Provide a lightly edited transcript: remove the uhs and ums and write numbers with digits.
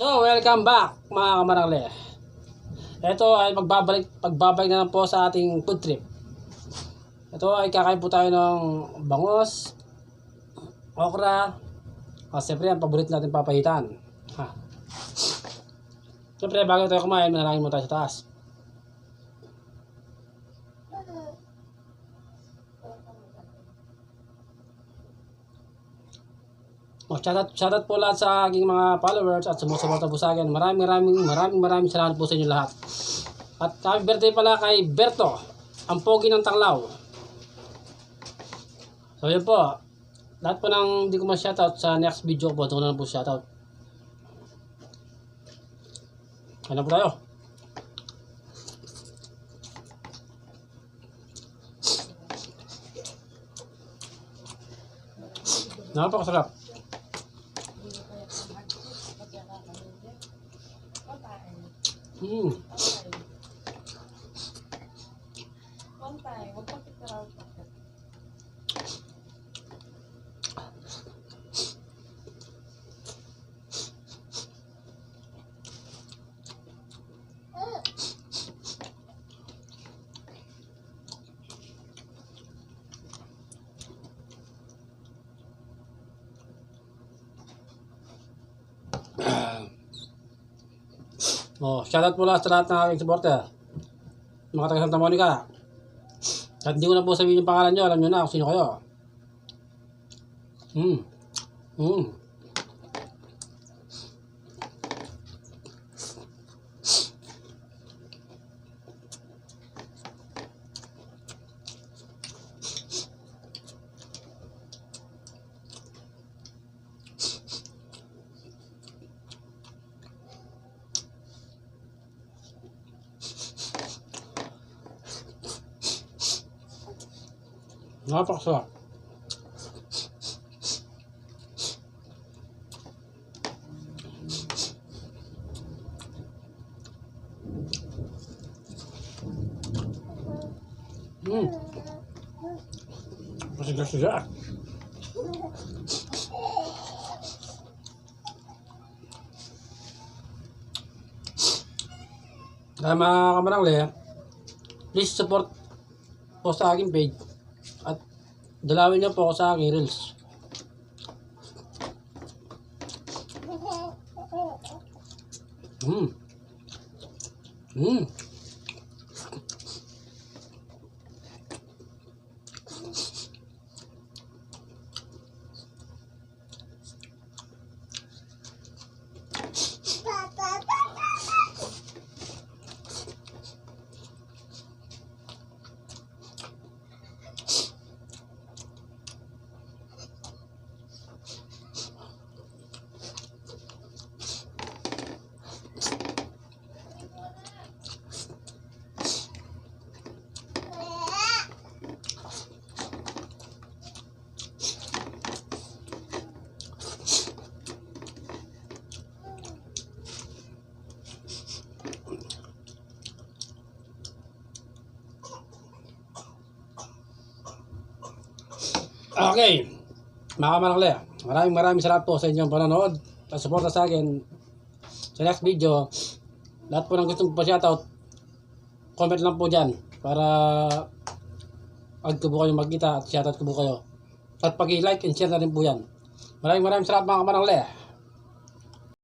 So, welcome back mga kamarangle. Ito ay pagbabalik na lang po sa ating food trip. Ito ay kakain po tayo ng bangos, okra, at siyempre ang paborito natin papahitan. Siyempre bago tayo kumain, manalangin mo tayo sa taas. Shoutout po lahat sa aking mga followers at sumusuporta po sa akin. Maraming salamat po sa inyo lahat. At happy birthday pala kay Berto, ang pogi ng Tanglaw. So yun po. Lahat po ng hindi ko ma-shoutout sa next video po, ito ko na lang po shoutout. Ano po tayo? Napakasarap. Shoutout po lahat sa lahat ng aking supporter. Mga taga Santa Monica. At hindi ko na po sabihin yung pangalan nyo, alam nyo na kung sino kayo. Napakasarap. Masigas-sigas. Kaya mga kamarangli, please support po sa aking page at dalawin niyo po ako sa aking reels. Okay, mga kamarangli, maraming salamat po sa inyong panonood at suporta sa akin sa next video. Lahat po ng gustong pa-shoutout, comment lang po dyan para ag ko po kayo magkita at shoutout ko po kayo. At pag-i-like and share na rin po yan. Maraming salamat mga kamarangli.